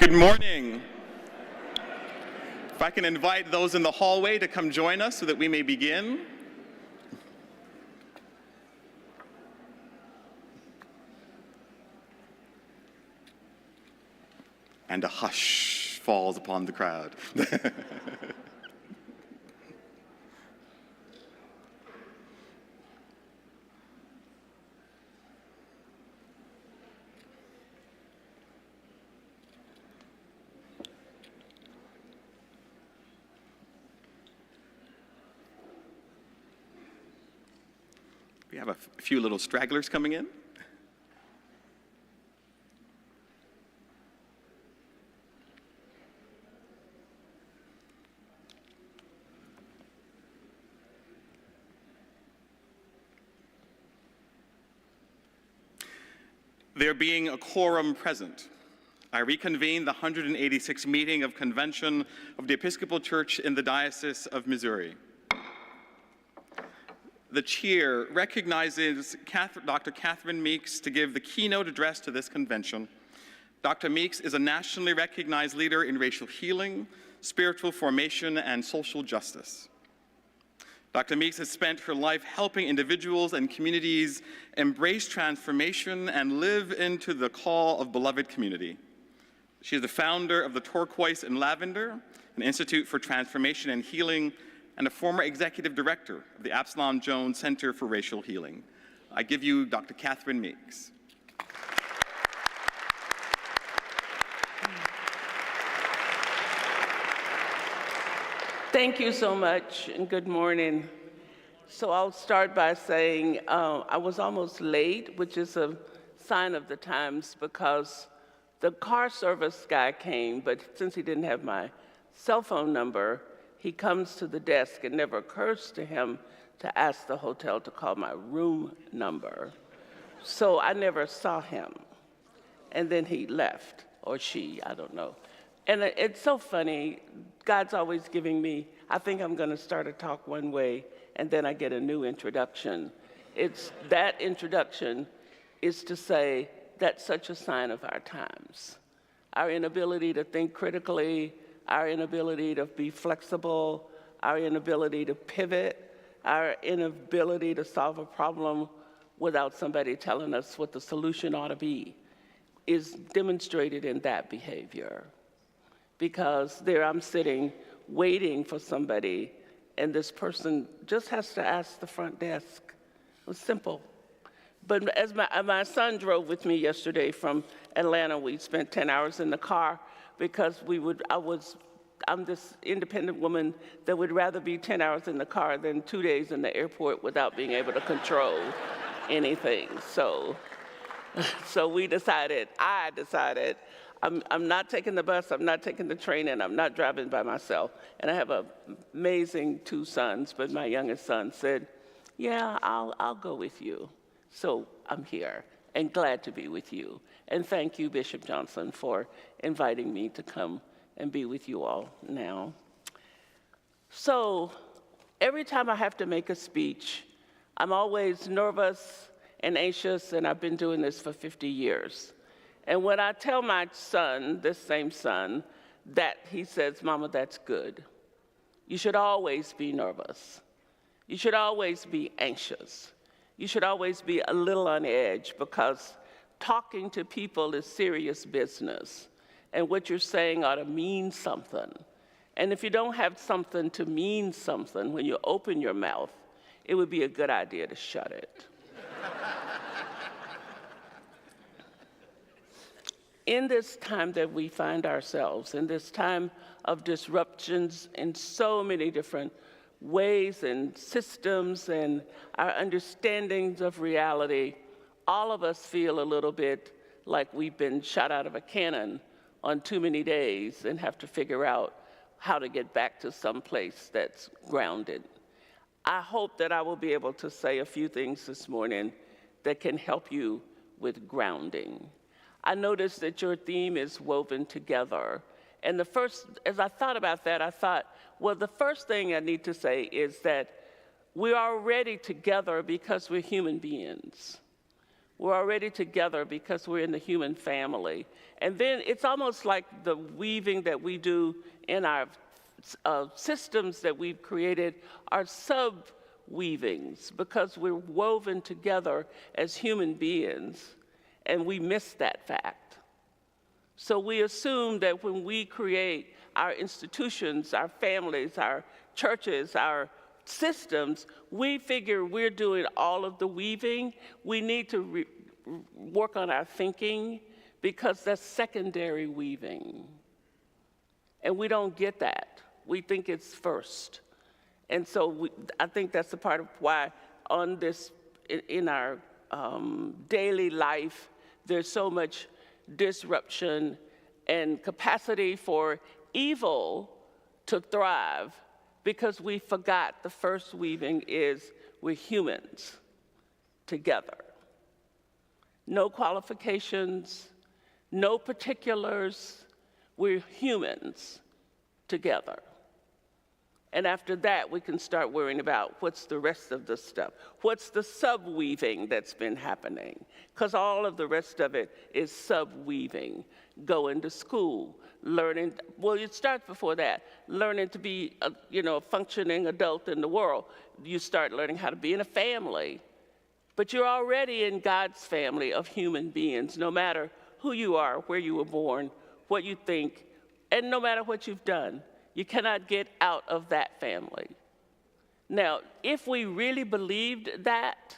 Good morning. If I can invite those in the hallway to come join us so that we may begin. And a hush falls upon the crowd. We have a few little stragglers coming in. There being a quorum present, I reconvene the 186th meeting of Convention of the Episcopal Church in the Diocese of Missouri. The chair recognizes Dr. Catherine Meeks to give the keynote address to this convention. Dr. Meeks is a nationally recognized leader in racial healing, spiritual formation, and social justice. Dr. Meeks has spent her life helping individuals and communities embrace transformation and live into the call of beloved community. She is the founder of the Turquoise and Lavender, an institute for transformation and healing, and a former executive director of the Absalom Jones Center for Racial Healing. I give you Dr. Catherine Meeks. Thank you so much, and good morning. So I'll start by saying I was almost late, which is a sign of the times, because the car service guy came, but since he didn't have my cell phone number, he comes to the desk. It never occurs to him to ask the hotel to call my room number. So I never saw him. And then he left, or she, I don't know. And it's so funny, God's always giving me, I think I'm gonna start a talk one way, and then I get a new introduction. That introduction is to say that's such a sign of our times. Our inability to think critically, our inability to be flexible, our inability to pivot, our inability to solve a problem without somebody telling us what the solution ought to be, is demonstrated in that behavior. Because there I'm sitting waiting for somebody, and this person just has to ask the front desk. It was simple. But as my son drove with me yesterday from Atlanta, we spent 10 hours in the car, because I'm this independent woman that would rather be 10 hours in the car than 2 days in the airport without being able to control anything. So I decided, I'm not taking the bus, I'm not taking the train, and I'm not driving by myself. And I have an amazing 2 sons, but my youngest son said, yeah, I'll go with you. So I'm here and glad to be with you. And thank you, Bishop Johnson, for inviting me to come and be with you all now. So every time I have to make a speech, I'm always nervous and anxious, and I've been doing this for 50 years. And when I tell my son, this same son, that, he says, Mama, that's good. You should always be nervous. You should always be anxious. You should always be a little on edge, because talking to people is serious business. And what you're saying ought to mean something. And if you don't have something to mean something when you open your mouth, it would be a good idea to shut it. In this time that we find ourselves, in this time of disruptions in so many different ways and systems and our understandings of reality, all of us feel a little bit like we've been shot out of a cannon on too many days and have to figure out how to get back to some place that's grounded. I hope that I will be able to say a few things this morning that can help you with grounding. I noticed that your theme is woven together. And as I thought about that, I thought, well, the first thing I need to say is that we're already together because we're human beings. We're already together because we're in the human family. And then it's almost like the weaving that we do in our systems that we've created are sub-weavings because we're woven together as human beings, and we miss that fact. So we assume that when we create our institutions, our families, our churches, our systems, we figure we're doing all of the weaving. We need to work on our thinking because that's secondary weaving. And we don't get that. We think it's first. And so I think that's a part of why on this, in our daily life, there's so much disruption and capacity for evil to thrive, because we forgot the first weaving is we're humans together. No qualifications, no particulars, we're humans together. And after that, we can start worrying about what's the rest of the stuff. What's the sub-weaving that's been happening? Because all of the rest of it is sub-weaving. Going to school, learning, well, it starts before that. Learning to be a functioning adult in the world. You start learning how to be in a family. But you're already in God's family of human beings, no matter who you are, where you were born, what you think, and no matter what you've done. You cannot get out of that family. Now, if we really believed that,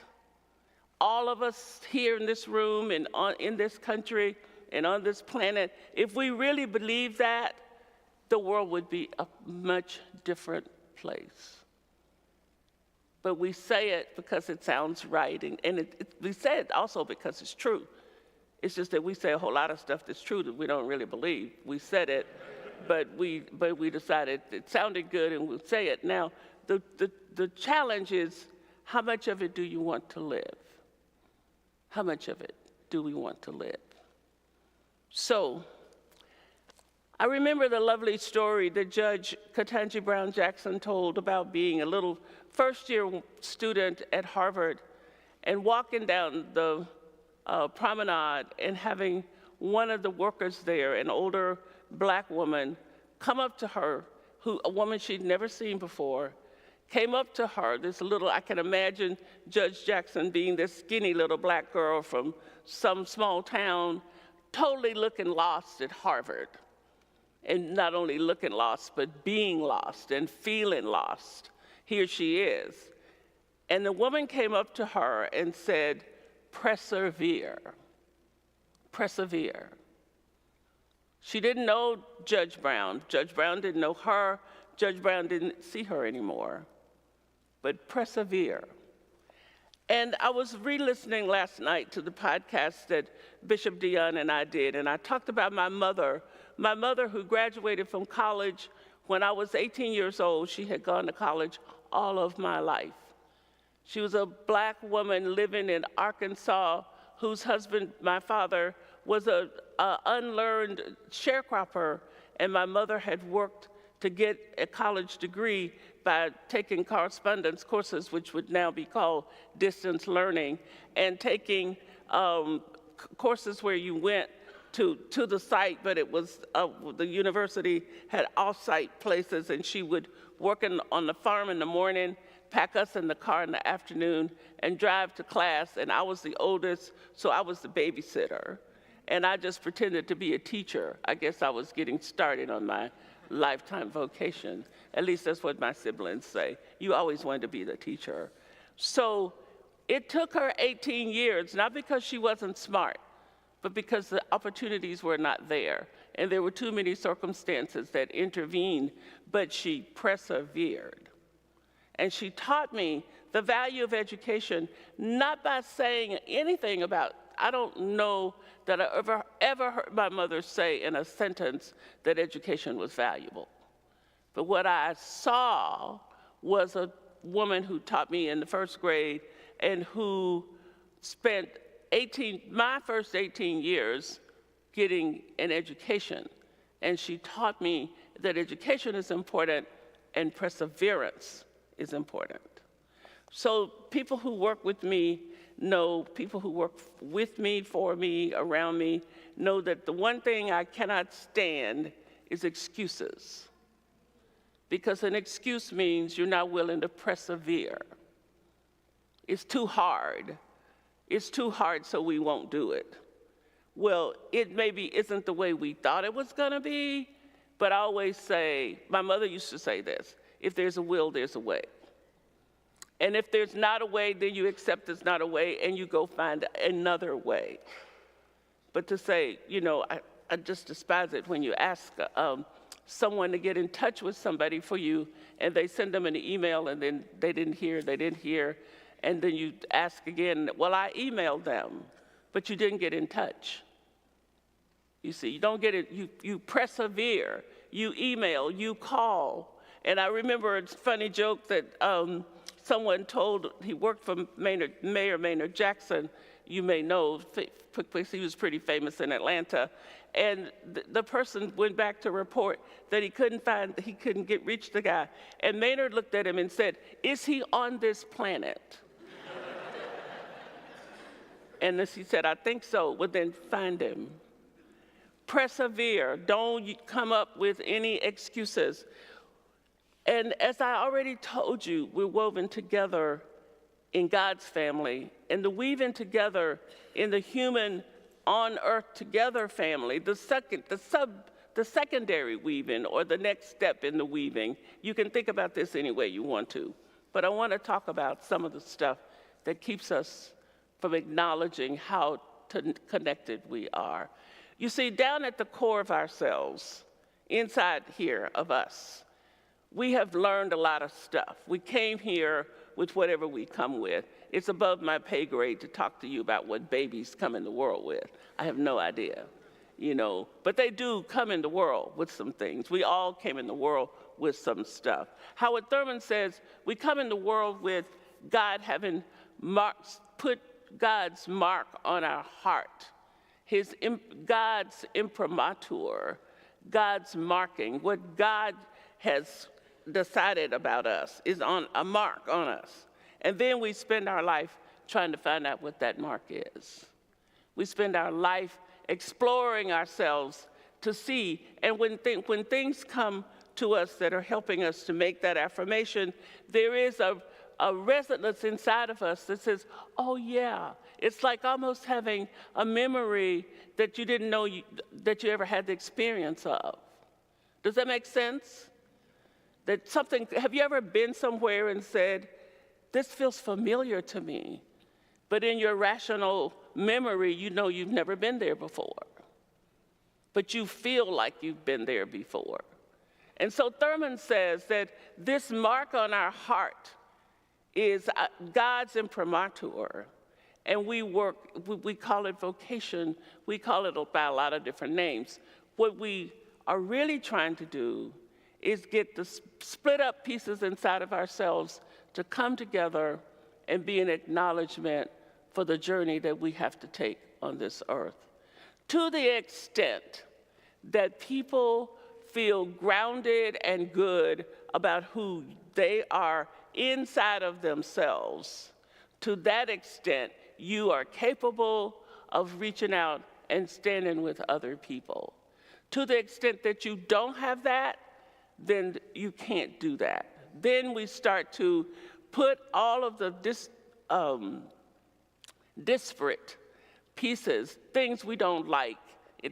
all of us here in this room and in this country and on this planet, if we really believed that, the world would be a much different place. But we say it because it sounds right, and we say it also because it's true. It's just that we say a whole lot of stuff that's true that we don't really believe. We said it. But we decided it sounded good and we'll say it. Now, the challenge is, how much of it do you want to live? How much of it do we want to live? So, I remember the lovely story that Judge Ketanji Brown Jackson told about being a little first-year student at Harvard and walking down the promenade and having one of the workers there, an older Black woman, come up to her, a woman she'd never seen before, came up to her, I can imagine Judge Jackson being this skinny little Black girl from some small town, totally looking lost at Harvard. And not only looking lost, but being lost and feeling lost. Here she is. And the woman came up to her and said, "Persevere, persevere." She didn't know Judge Brown. Judge Brown didn't know her. Judge Brown didn't see her anymore. But persevere. And I was re-listening last night to the podcast that Bishop Dion and I did, and I talked about my mother who graduated from college when I was 18 years old. She had gone to college all of my life. She was a Black woman living in Arkansas whose husband, my father, was an unlearned sharecropper, and my mother had worked to get a college degree by taking correspondence courses, which would now be called distance learning, and taking courses where you went to the site, but it was, the university had off-site places, and she would work on the farm in the morning, pack us in the car in the afternoon, and drive to class, and I was the oldest, so I was the babysitter. And I just pretended to be a teacher. I guess I was getting started on my lifetime vocation. At least that's what my siblings say. You always wanted to be the teacher. So it took her 18 years, not because she wasn't smart, but because the opportunities were not there. And there were too many circumstances that intervened, but she persevered. And she taught me the value of education, not by saying anything about, I don't know that I ever heard my mother say in a sentence that education was valuable. But what I saw was a woman who taught me in the first grade and who spent my first 18 years getting an education. And she taught me that education is important and perseverance is important. So people who work with me know, people who work with me, for me, around me, know that the one thing I cannot stand is excuses. Because an excuse means you're not willing to persevere. It's too hard. It's too hard, so we won't do it. Well, it maybe isn't the way we thought it was gonna be, but I always say, my mother used to say this, if there's a will, there's a way. And if there's not a way, then you accept there's not a way and you go find another way. But to say, I just despise it when you ask someone to get in touch with somebody for you and they send them an email and then they didn't hear, and then you ask again, well, I emailed them, but you didn't get in touch. You see, you don't get it, you persevere, you email, you call. And I remember a funny joke that someone told, he worked for Mayor Maynard Jackson, you may know, he was pretty famous in Atlanta. And the person went back to report that he couldn't reach the guy. And Maynard looked at him and said, "Is he on this planet?" And he said, "I think so." Well, then find him. Persevere. Don't come up with any excuses. And as I already told you, we're woven together in God's family, and the weaving together in the human on earth together family, the secondary weaving, or the next step in the weaving. You can think about this any way you want to, but I want to talk about some of the stuff that keeps us from acknowledging how connected we are. You see, down at the core of ourselves, inside here of us, we have learned a lot of stuff. We came here with whatever we come with. It's above my pay grade to talk to you about what babies come in the world with. I have no idea, but they do come in the world with some things. We all came in the world with some stuff. Howard Thurman says we come in the world with God having put God's mark on our heart, God's imprimatur, God's marking, what God has decided about us is on a mark on us. And then we spend our life trying to find out what that mark is. We spend our life exploring ourselves to see, and when things come to us that are helping us to make that affirmation, there is a resonance inside of us that says, oh yeah. It's like almost having a memory that you didn't know that you ever had the experience of. Does that make sense? Have you ever been somewhere and said, this feels familiar to me, but in your rational memory, you've never been there before, but you feel like you've been there before. And so Thurman says that this mark on our heart is God's imprimatur, and we call it vocation, we call it by a lot of different names. What we are really trying to do is get the split up pieces inside of ourselves to come together and be an acknowledgement for the journey that we have to take on this earth. To the extent that people feel grounded and good about who they are inside of themselves, to that extent, you are capable of reaching out and standing with other people. To the extent that you don't have that, then you can't do that. Then we start to put all of the disparate pieces, things we don't like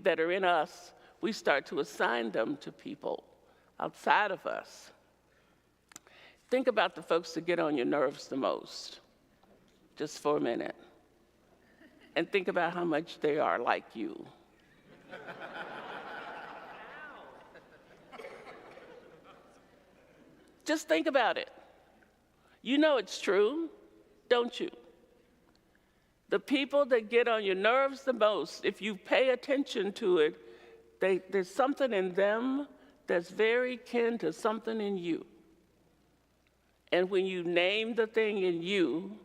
that are in us, we start to assign them to people outside of us. Think about the folks that get on your nerves the most, just for a minute. And think about how much they are like you. Just think about it. You know it's true, don't you? The people that get on your nerves the most, if you pay attention to it, there's something in them that's very kin to something in you. And when you name the thing in you,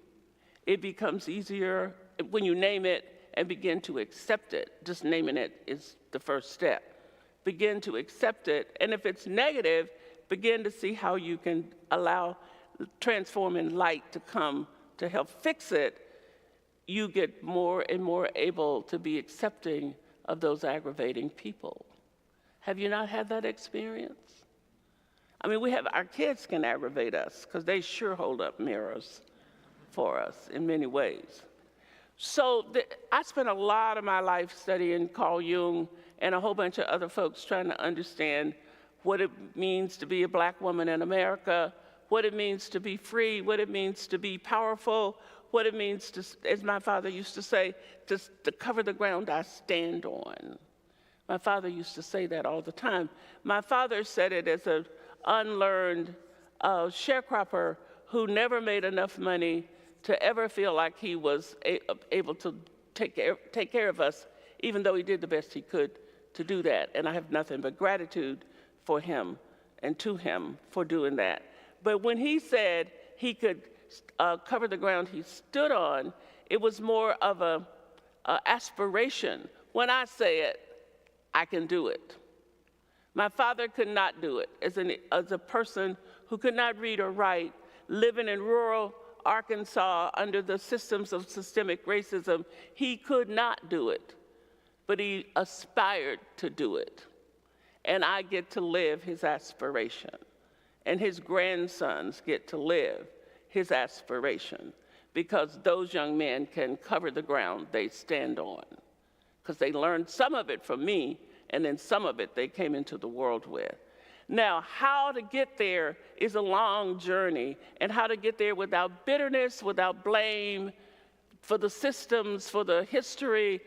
it becomes easier. When you name it and begin to accept it, just naming it is the first step. Begin to accept it, and if it's negative, begin to see how you can allow transforming light to come to help fix it. you get more and more able to be accepting of those aggravating people. Have you not had that experience? I mean, our kids can aggravate us because they sure hold up mirrors for us in many ways. So I spent a lot of my life studying Carl Jung and a whole bunch of other folks trying to understand what it means to be a black woman in America, what it means to be free, what it means to be powerful, what it means to, as my father used to say, to cover the ground I stand on. My father used to say that all the time. My father said it as an unlearned sharecropper who never made enough money to ever feel like he was able to take care of us, even though he did the best he could to do that. And I have nothing but gratitude for him and to him for doing that. But when he said he could cover the ground he stood on, it was more of a aspiration. When I say it, I can do it. My father could not do it. As a person who could not read or write, living in rural Arkansas under the systems of systemic racism, he could not do it, but he aspired to do it. And I get to live his aspiration, and his grandsons get to live his aspiration, because those young men can cover the ground they stand on, because they learned some of it from me, and then some of it they came into the world with. Now, how to get there is a long journey, and how to get there without bitterness, without blame for the systems, for the history,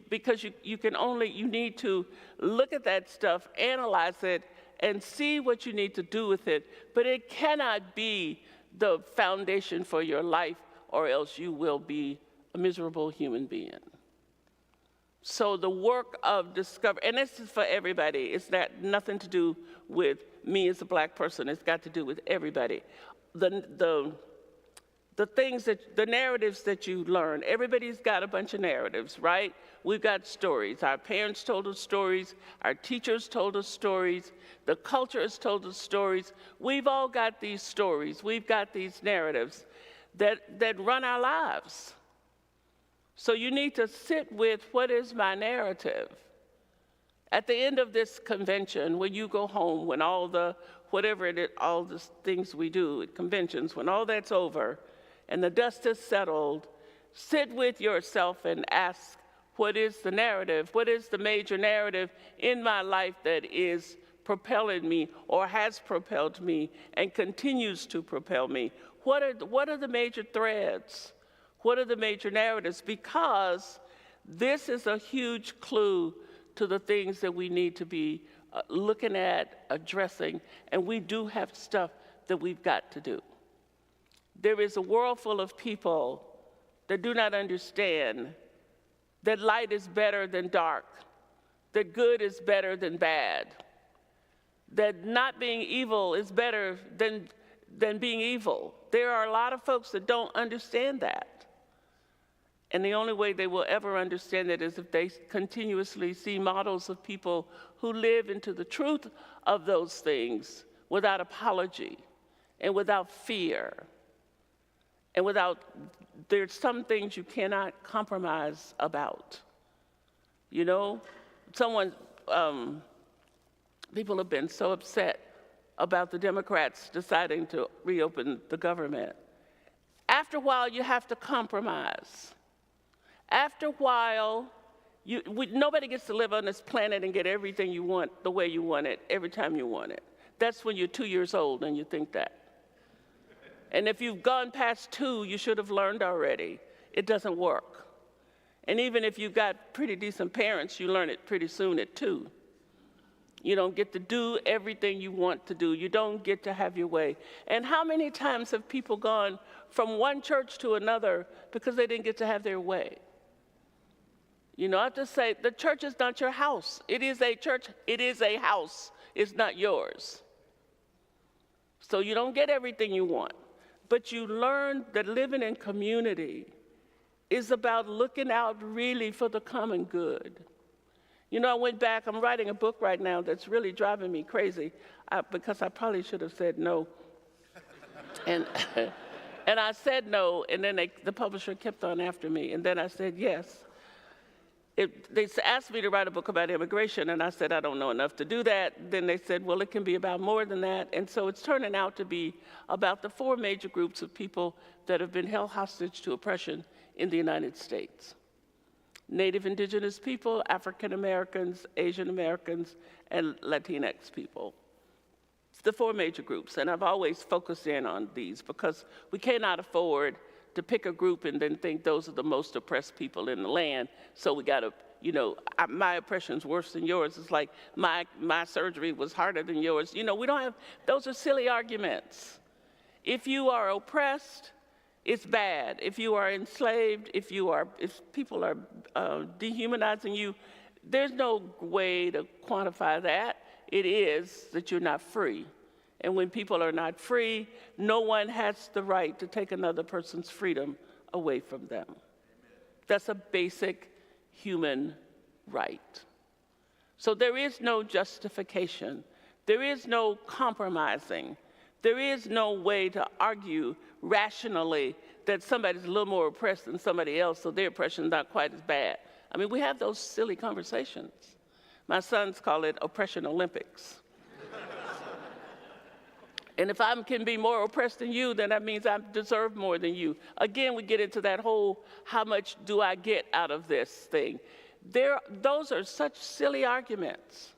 because you need to look at that stuff, analyze it, and see what you need to do with it. But it cannot be the foundation for your life, or else you will be a miserable human being. So the work of discovery, and this is for everybody, it's nothing to do with me as a black person, it's got to do with everybody. The narratives that you learn, everybody's got a bunch of narratives, right? We've got stories. Our parents told us stories, our teachers told us stories, the culture has told us stories. We've all got these stories, we've got these narratives that run our lives. So you need to sit with, what is my narrative? At the end of this convention, when you go home, when all the things we do at conventions, when all that's over and the dust is settled, sit with yourself and ask, what is the narrative? What is the major narrative in my life that is propelling me, or has propelled me and continues to propel me? What are the major threads? What are the major narratives? Because this is a huge clue to the things that we need to be looking at, addressing, and we do have stuff that we've got to do. There is a world full of people that do not understand that light is better than dark, that good is better than bad, that not being evil is better than being evil. There are a lot of folks that don't understand that. And the only way they will ever understand it is if they continuously see models of people who live into the truth of those things without apology and without fear. And there's some things you cannot compromise about. You know, people have been so upset about the Democrats deciding to reopen the government. After a while, you have to compromise. After a while, nobody gets to live on this planet and get everything you want the way you want it, every time you want it. That's when you're 2 years old and you think that. And if you've gone past 2, you should have learned already. It doesn't work. And even if you've got pretty decent parents, you learn it pretty soon at 2. You don't get to do everything you want to do. You don't get to have your way. And how many times have people gone from one church to another because they didn't get to have their way? You know, I have to say, the church is not your house. It is a church. It is a house. It's not yours. So you don't get everything you want. But you learn that living in community is about looking out really for the common good. You know, I went back, I'm writing a book right now that's really driving me crazy because I probably should have said no. And And I said no, and then the publisher kept on after me, and then I said yes. They asked me to write a book about immigration, and I said I don't know enough to do that. Then they said, well, it can be about more than that. And so it's turning out to be about the 4 major groups of people that have been held hostage to oppression in the United States: Native indigenous people, African Americans, Asian Americans, and Latinx people. It's the 4 major groups, and I've always focused in on these because we cannot afford to pick a group and then think those are the most oppressed people in the land. So we got to, my oppression's worse than yours. It's like my surgery was harder than yours. We don't have, those are silly arguments. If you are oppressed, it's bad. If you are enslaved, if people are dehumanizing you, there's no way to quantify that. It is that you're not free. And when people are not free, no one has the right to take another person's freedom away from them. Amen. That's a basic human right. So there is no justification. There is no compromising. There is no way to argue rationally that somebody's a little more oppressed than somebody else, so their oppression's not quite as bad. I mean, we have those silly conversations. My sons call it oppression Olympics. And if I can be more oppressed than you, then that means I deserve more than you. Again, we get into that whole, how much do I get out of this thing? Those are such silly arguments.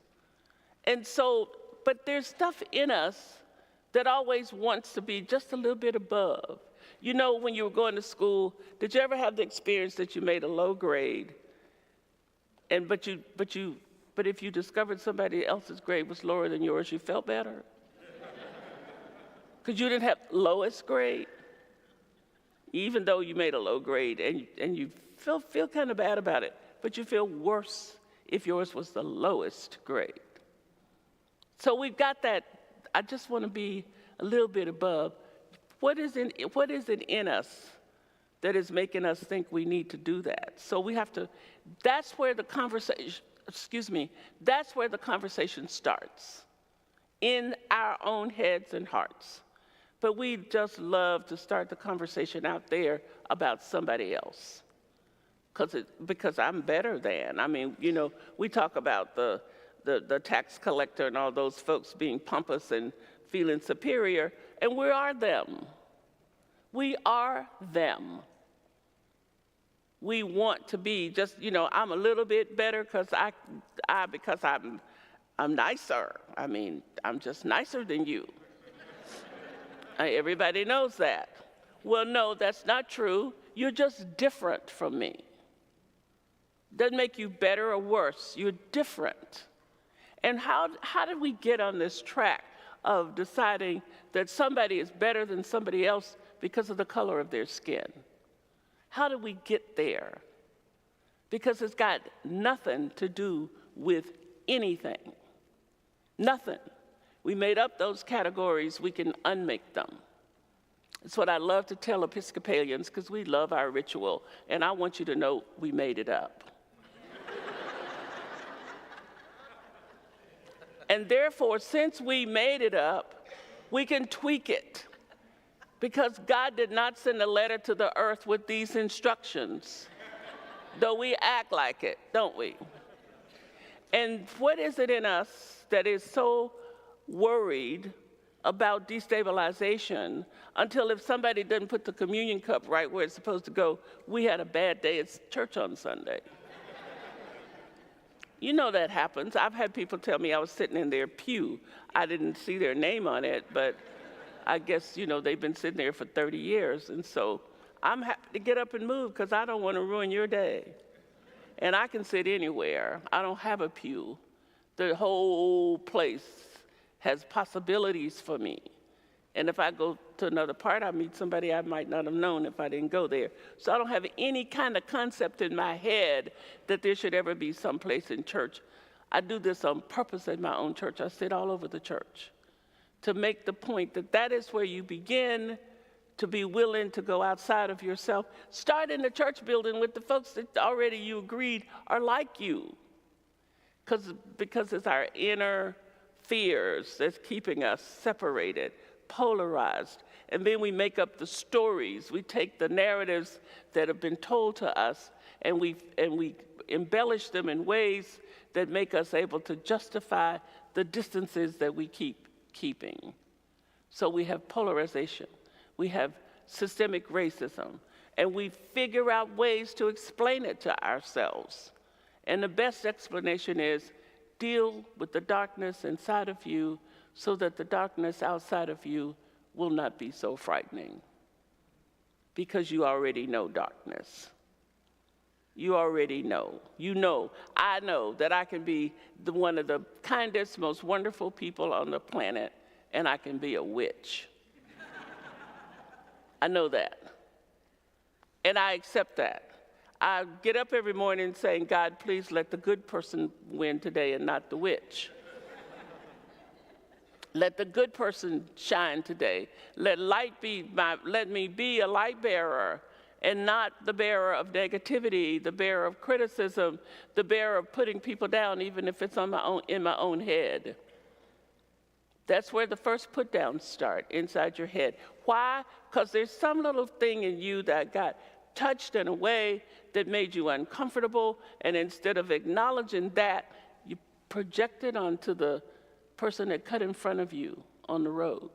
And so, but there's stuff in us that always wants to be just a little bit above. When you were going to school, did you ever have the experience that you made a low grade, but if you discovered somebody else's grade was lower than yours, you felt better? Because you didn't have lowest grade, even though you made a low grade, and you feel kind of bad about it, but you feel worse if yours was the lowest grade. So we've got that. I just want to be a little bit above. What is it in us that is making us think we need to do that? So we have to, that's where the conversation starts, in our own heads and hearts. But we just love to start the conversation out there about somebody else, because I'm better than. I mean, we talk about the tax collector and all those folks being pompous and feeling superior, and we are them. We are them. We want to be just, I'm a little bit better because I'm nicer. I mean, I'm just nicer than you. Everybody knows that. Well, no, that's not true. You're just different from me. Doesn't make you better or worse. You're different. And how did we get on this track of deciding that somebody is better than somebody else because of the color of their skin? How did we get there? Because it's got nothing to do with anything. Nothing. We made up those categories, we can unmake them. It's what I love to tell Episcopalians, because we love our ritual, and I want you to know we made it up. And therefore, since we made it up, we can tweak it, because God did not send a letter to the earth with these instructions, though we act like it, don't we? And what is it in us that is so worried about destabilization until if somebody doesn't put the communion cup right where it's supposed to go, we had a bad day at church on Sunday? That happens. I've had people tell me I was sitting in their pew. I didn't see their name on it, but I guess, they've been sitting there for 30 years. And so I'm happy to get up and move because I don't want to ruin your day. And I can sit anywhere. I don't have a pew. The whole place has possibilities for me. And if I go to another part, I meet somebody I might not have known if I didn't go there. So I don't have any kind of concept in my head that there should ever be some place in church. I do this on purpose at my own church. I sit all over the church to make the point that that is where you begin to be willing to go outside of yourself. Start in the church building with the folks that already you agreed are like you. Because it's our inner fears that's keeping us separated. polarized. And then we make up the stories. We take the narratives that have been told to us, and we embellish them in ways that make us able to justify the distances that we keep keeping. So we have polarization. We have systemic racism. And we figure out ways to explain it to ourselves. And the best explanation is deal with the darkness inside of you so that the darkness outside of you will not be so frightening. Because you already know darkness. You already know. You know, I know that I can be one of the kindest, most wonderful people on the planet, and I can be a witch. I know that. And I accept that. I get up every morning saying, God, please let the good person win today and not the witch. Let the good person shine today. Let me be a light bearer and not the bearer of negativity, the bearer of criticism, the bearer of putting people down, even if it's in my own head. That's where the first put downs start, inside your head. Why? Because there's some little thing in you that got touched in a way that made you uncomfortable, and instead of acknowledging that, you project it onto the person that cut in front of you on the road.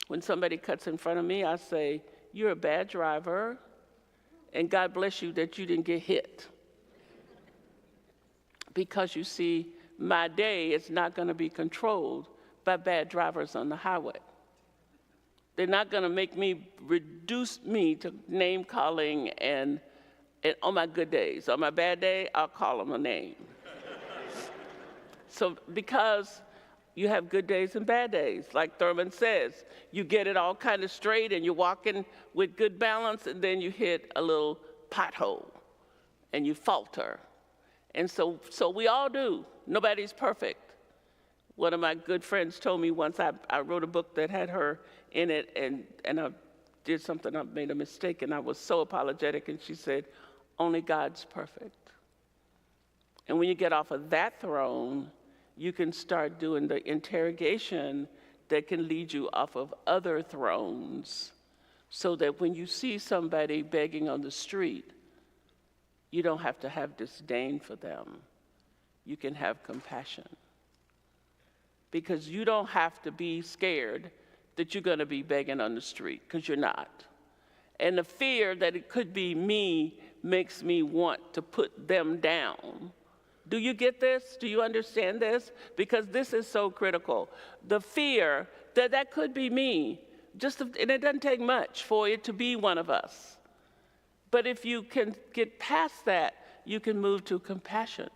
When somebody cuts in front of me, I say, you're a bad driver, and God bless you that you didn't get hit. Because you see, my day is not going to be controlled by bad drivers on the highway. They're not going to reduce me to name calling and on my good days. On my bad day, I'll call them a name. So because you have good days and bad days, like Thurman says, you get it all kind of straight and you're walking with good balance, and then you hit a little pothole and you falter. And so we all do. Nobody's perfect. One of my good friends told me once, I wrote a book that had her in it, and I did something, I made a mistake, and I was so apologetic, and she said, only God's perfect. And when you get off of that throne, you can start doing the interrogation that can lead you off of other thrones, so that when you see somebody begging on the street, you don't have to have disdain for them. You can have compassion. Because you don't have to be scared that you're going to be begging on the street, because you're not. And the fear that it could be me makes me want to put them down. Do you get this? Do you understand this? Because this is so critical. The fear that could be me, and it doesn't take much for it to be one of us. But if you can get past that, you can move to compassion,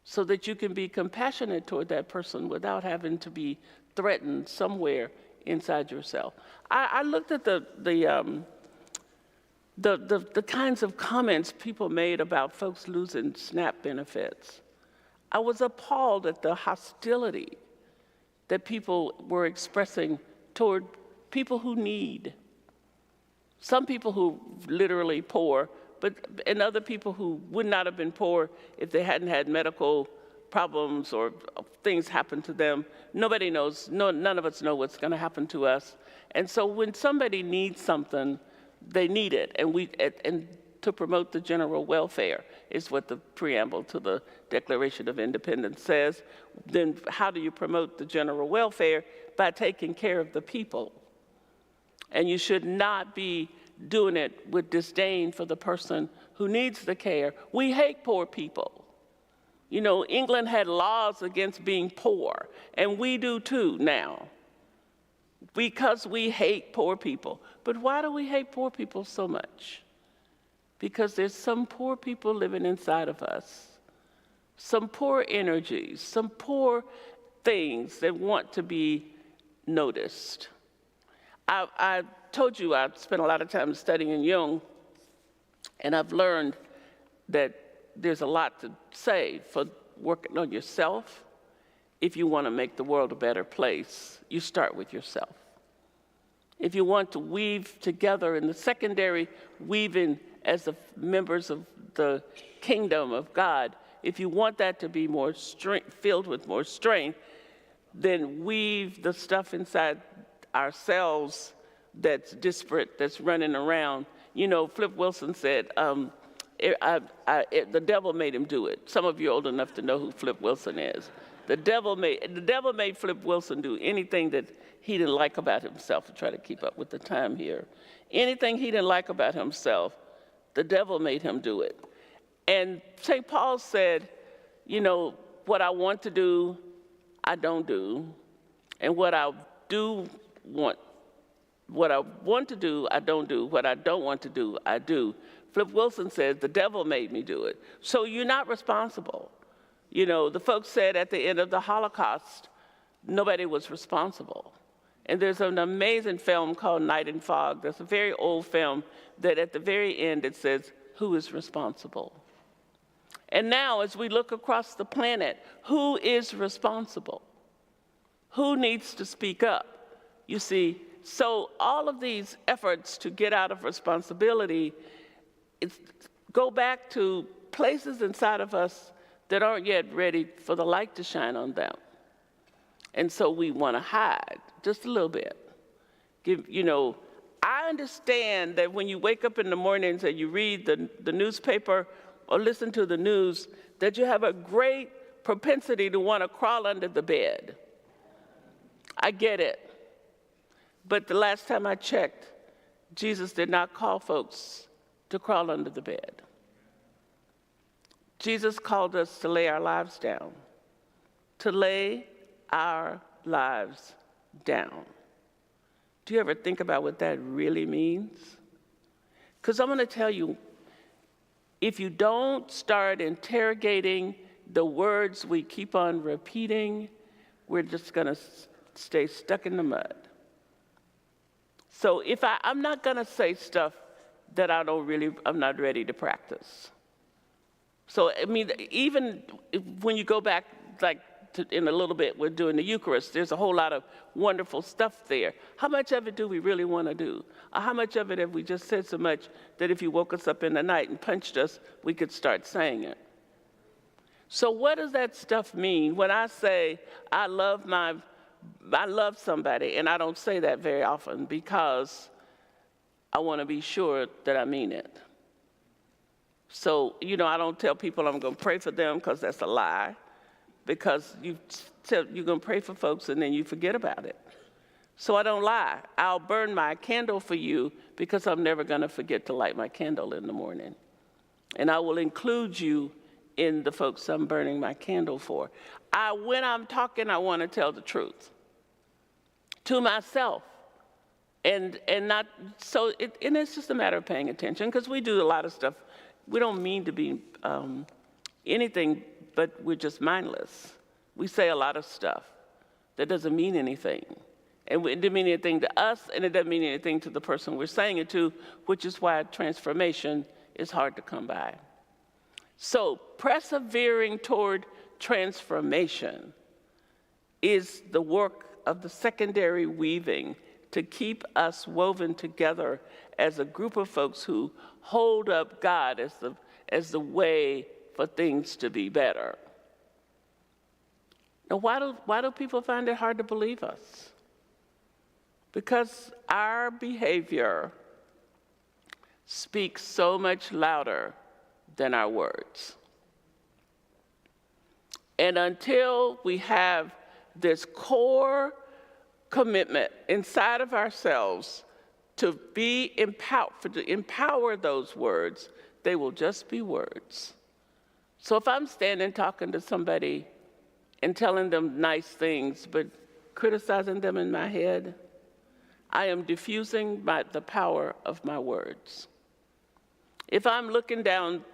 so that you can be compassionate toward that person without having to be threatened somewhere inside yourself. I looked at the kinds of comments people made about folks losing SNAP benefits. I was appalled at the hostility that people were expressing toward people who need. Some people who literally poor, and other people who would not have been poor if they hadn't had medical problems or things happen to them. Nobody knows, none of us know what's going to happen to us. And so when somebody needs something, they need it. And to promote the general welfare is what the preamble to the Declaration of Independence says. Then how do you promote the general welfare? By taking care of the people. And you should not be doing it with disdain for the person who needs the care. We hate poor people. You know, England had laws against being poor, and we do too now, because we hate poor people. But why do we hate poor people so much? Because there's some poor people living inside of us, some poor energies, some poor things that want to be noticed. I told you I spent a lot of time studying Jung, and I've learned that there's a lot to say for working on yourself. If you want to make the world a better place, you start with yourself. If you want to weave together in the secondary weaving as the members of the kingdom of God, if you want that to be more filled with more strength, then weave the stuff inside ourselves that's disparate, that's running around. You know, Flip Wilson said, the devil made him do it. Some of you are old enough to know who Flip Wilson is. The devil made Flip Wilson do anything that he didn't like about himself, to try to keep up with the time here. Anything he didn't like about himself, the devil made him do it. And St. Paul said, you know, what I want to do, I don't do. And what I want to do, I don't do. What I don't want to do, I do. Flip Wilson says, the devil made me do it. So you're not responsible. You know, the folks said at the end of the Holocaust, nobody was responsible. And there's an amazing film called Night and Fog. That's a very old film that at the very end it says, who is responsible? And now as we look across the planet, who is responsible? Who needs to speak up? You see, so all of these efforts to get out of responsibility go back to places inside of us that aren't yet ready for the light to shine on them. And so we want to hide just a little bit. I understand that when you wake up in the mornings and you read the newspaper or listen to the news, that you have a great propensity to want to crawl under the bed. I get it. But the last time I checked, Jesus did not call folks to crawl under the bed. Jesus called us to lay our lives down, to lay our lives down. Do you ever think about what that really means? Because I'm going to tell you, if you don't start interrogating the words we keep on repeating, we're just going to stay stuck in the mud. So I'm not going to say stuff that I'm not ready to practice. So, I mean, even when you go back, in a little bit, we're doing the Eucharist, there's a whole lot of wonderful stuff there. How much of it do we really want to do? Or how much of it have we just said so much that if you woke us up in the night and punched us, we could start saying it? So what does that stuff mean? When I say I love somebody, and I don't say that very often because I want to be sure that I mean it. So, I don't tell people I'm going to pray for them because that's a lie. Because you're going to pray for folks and then you forget about it. So I don't lie. I'll burn my candle for you because I'm never going to forget to light my candle in the morning. And I will include you in the folks I'm burning my candle for. When I'm talking, I want to tell the truth to myself. And it's just a matter of paying attention, because we do a lot of stuff. We don't mean to be anything, but we're just mindless. We say a lot of stuff that doesn't mean anything. And it didn't mean anything to us, and it doesn't mean anything to the person we're saying it to, which is why transformation is hard to come by. So persevering toward transformation is the work of the secondary weaving to keep us woven together as a group of folks who hold up God as the way for things to be better. Now, why do people find it hard to believe us? Because our behavior speaks so much louder than our words. And until we have this core commitment inside of ourselves to be empowered, to empower those words, they will just be words. So if I'm standing talking to somebody and telling them nice things, but criticizing them in my head, I am diffusing the power of my words. If I'm looking down,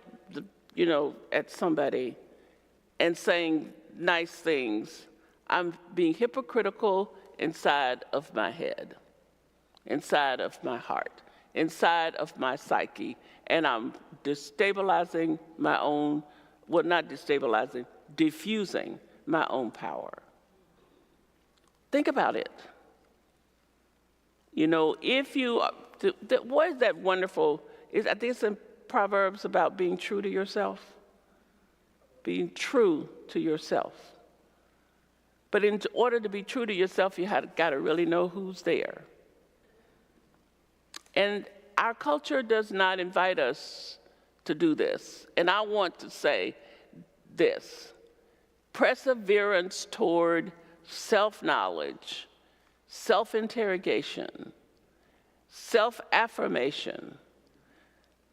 at somebody and saying nice things, I'm being hypocritical inside of my head, inside of my heart, inside of my psyche, and I'm destabilizing my own, well, not destabilizing, diffusing my own power. Think about it. What is that wonderful, I think it's in Proverbs about being true to yourself. Being true to yourself. But in order to be true to yourself, you got to really know who's there. And our culture does not invite us to do this. And I want to say this: perseverance toward self-knowledge, self-interrogation, self-affirmation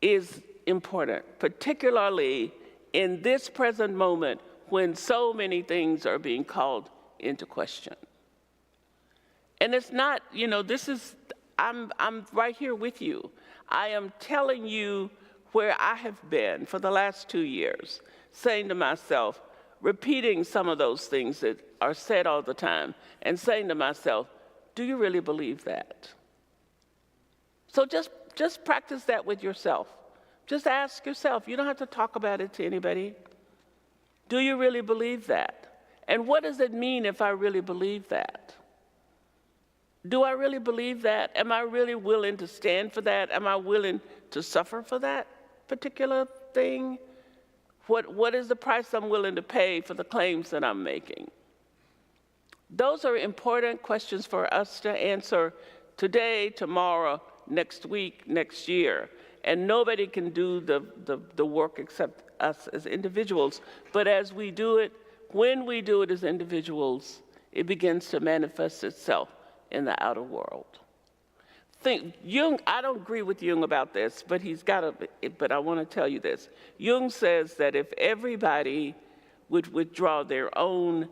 is important, particularly in this present moment when so many things are being called into question. And it's not, I'm right here with you. I am telling you where I have been for the last 2 years, saying to myself, repeating some of those things that are said all the time, and saying to myself, do you really believe that? So just practice that with yourself. Just ask yourself. You don't have to talk about it to anybody. Do you really believe that? And what does it mean if I really believe that? Do I really believe that? Am I really willing to stand for that? Am I willing to suffer for that particular thing? What is the price I'm willing to pay for the claims that I'm making? Those are important questions for us to answer today, tomorrow, next week, next year. And nobody can do the work except us as individuals. But as we do it, when we do it as individuals, it begins to manifest itself in the outer world. Jung, I don't agree with Jung about this, but but I want to tell you this. Jung says that if everybody would withdraw their own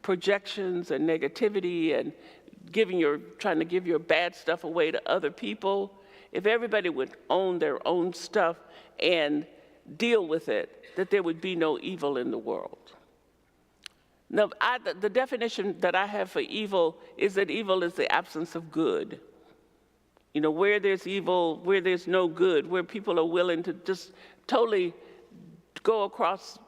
projections and negativity and trying to give your bad stuff away to other people, if everybody would own their own stuff and deal with it, that there would be no evil in the world. Now, the definition that I have for evil is that evil is the absence of good. Where there's evil, where there's no good, where people are willing to just totally go across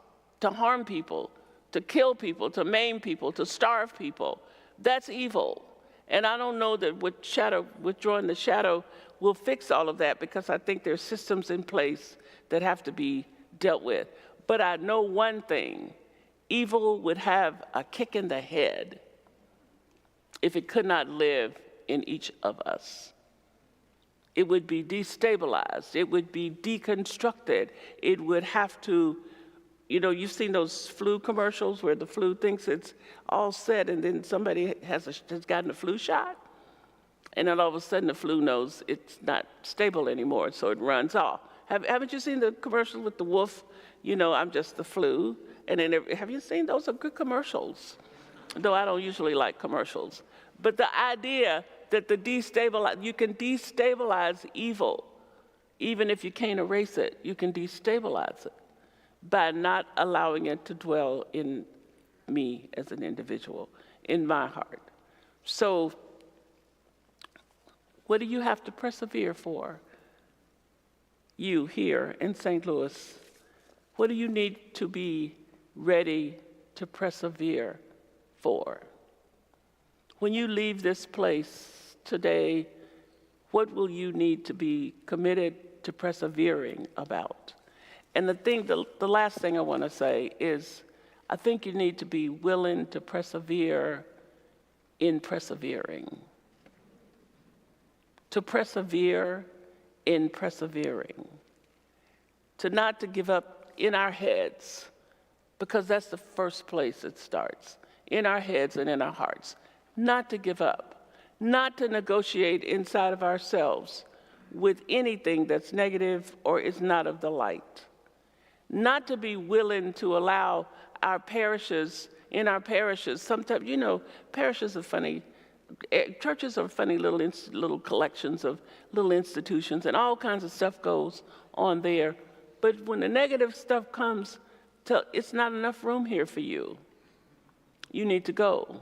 to harm people, to kill people, to maim people, to starve people, that's evil. And I don't know that withdrawing the shadow will fix all of that, because I think there's systems in place that have to be dealt with. But I know one thing: evil would have a kick in the head if it could not live in each of us. It would be destabilized. It would be deconstructed. It would have to, you've seen those flu commercials where the flu thinks it's all set, and then somebody has gotten a flu shot, and then all of a sudden the flu knows it's not stable anymore, so it runs off. Haven't you seen the commercial with the wolf? I'm just the flu. And then have you seen those? Are good commercials, though I don't usually like commercials. But the idea that you can destabilize evil, even if you can't erase it, you can destabilize it by not allowing it to dwell in me as an individual, in my heart. So what do you have to persevere for? You here in St. Louis, what do you need to be ready to persevere for? When you leave this place today, what will you need to be committed to persevering about? And the last thing I want to say is, I think you need to be willing to persevere in persevering. To persevere in persevering. To give up in our heads, because that's the first place it starts, in our heads and in our hearts. Not to give up, not to negotiate inside of ourselves with anything that's negative or is not of the light. Not to be willing to allow our parishes, sometimes, parishes are funny. Churches are funny little collections of little institutions, and all kinds of stuff goes on there. But when the negative stuff comes, it's not enough room here for you. You need to go.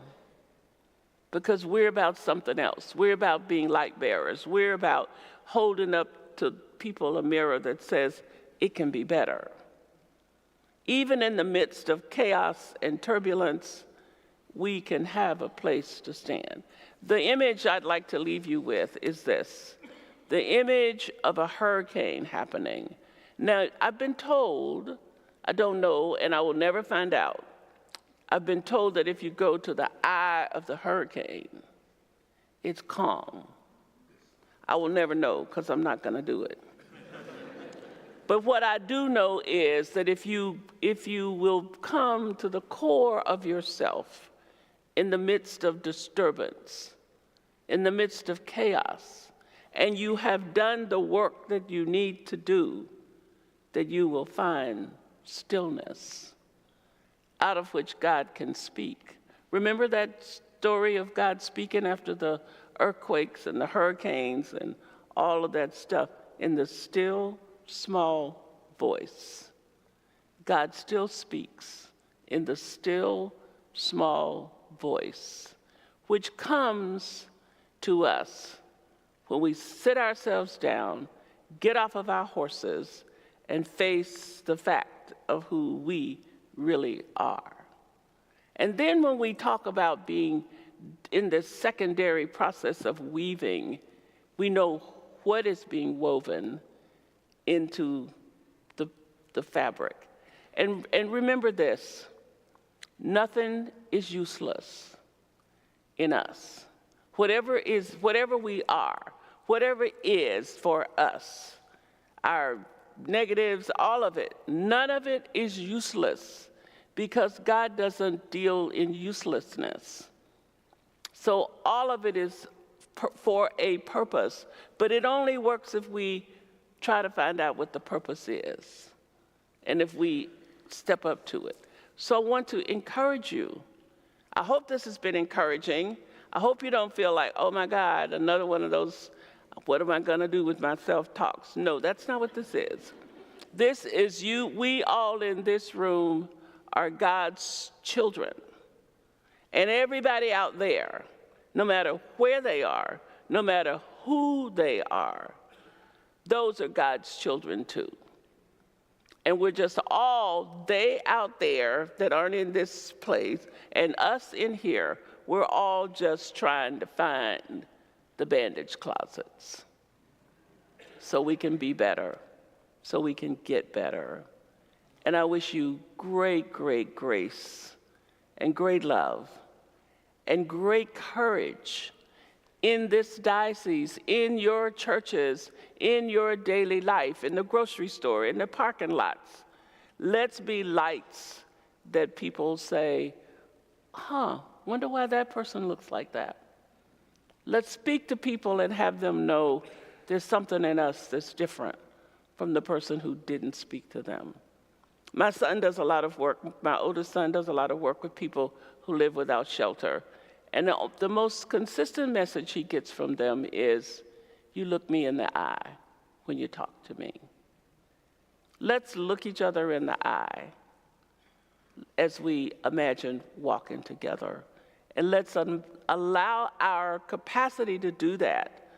Because we're about something else. We're about being light bearers. We're about holding up to people a mirror that says it can be better. Even in the midst of chaos and turbulence, we can have a place to stand. The image I'd like to leave you with is this: the image of a hurricane happening. Now, I've been told, I don't know, and I will never find out, I've been told that if you go to the eye of the hurricane, it's calm. I will never know because I'm not going to do it. But what I do know is that if you will come to the core of yourself in the midst of disturbance, in the midst of chaos, and you have done the work that you need to do, that you will find stillness out of which God can speak. Remember that story of God speaking after the earthquakes and the hurricanes and all of that stuff in the still, small voice. God still speaks in the still, small voice, which comes to us when we sit ourselves down, get off of our horses, and face the fact of who we really are. And then when we talk about being in this secondary process of weaving, we know what is being woven into the fabric. And remember this, nothing is useless in us. Whatever we are, whatever is for us, our negatives, all of it, none of it is useless because God doesn't deal in uselessness. So all of it is for a purpose, but it only works if we try to find out what the purpose is and if we step up to it. So I want to encourage you. I hope this has been encouraging. I hope you don't feel like, oh my God, another one of those, what am I gonna do with myself talks? No, that's not what this is. This is you, we all in this room are God's children. And everybody out there, no matter where they are, no matter who they are, those are God's children too. And we're just all, they out there that aren't in this place, and us in here, we're all just trying to find the bandage closets so we can be better, so we can get better. And I wish you great, great grace and great love and great courage in this diocese, in your churches, in your daily life, in the grocery store, in the parking lots. Let's be lights that people say, wonder why that person looks like that. Let's speak to people and have them know there's something in us that's different from the person who didn't speak to them. My son does a lot of work, my oldest son does a lot of work with people who live without shelter. And the most consistent message he gets from them is, you look me in the eye when you talk to me. Let's look each other in the eye as we imagine walking together. And let's allow our capacity to do that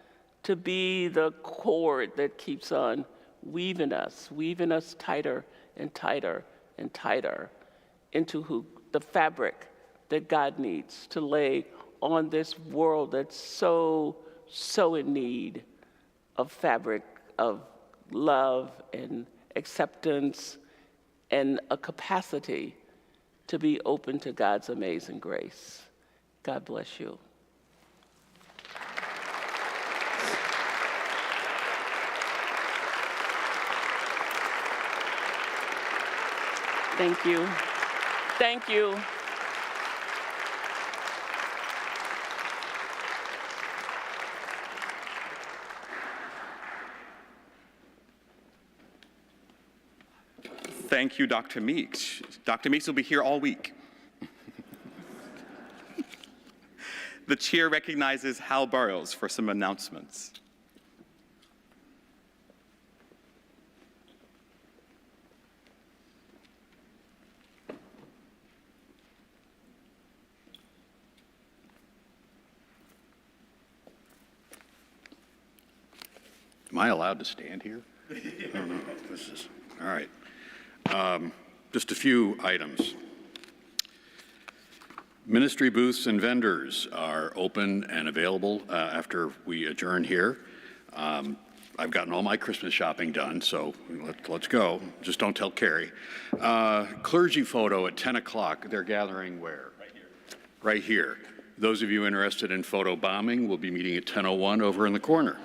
to be the cord that keeps on weaving us tighter and tighter and tighter into the fabric that God needs to lay on this world that's so, so in need of fabric, of love and acceptance and a capacity to be open to God's amazing grace. God bless you. Thank you. Thank you. Thank you, Dr. Meeks. Dr. Meeks will be here all week. The chair recognizes Hal Burrows for some announcements. Am I allowed to stand here? I don't know. This is, all right. Just a few items. Ministry booths and vendors are open and available after we adjourn here. I've gotten all my Christmas shopping done, so let's go. Just don't tell Carrie. Clergy photo at 10 o'clock. They're gathering where? Right here. Right here. Those of you interested in photo bombing will be meeting at 10:01 over in the corner.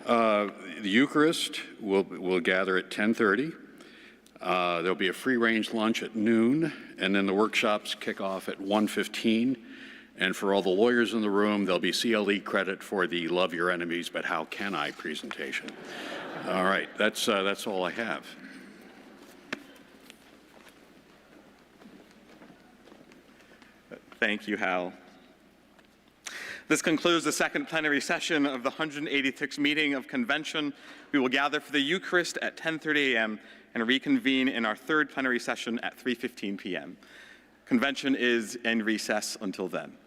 The Eucharist will gather at 10:30. There'll be a free-range lunch at noon, and then the workshops kick off at 1:15. And for all the lawyers in the room, there'll be CLE credit for the Love Your Enemies, But How Can I presentation. All right, that's all I have. Thank you, Hal. This concludes the second plenary session of the 186th meeting of Convention. We will gather for the Eucharist at 10:30 a.m. and reconvene in our third plenary session at 3:15 p.m. Convention is in recess until then.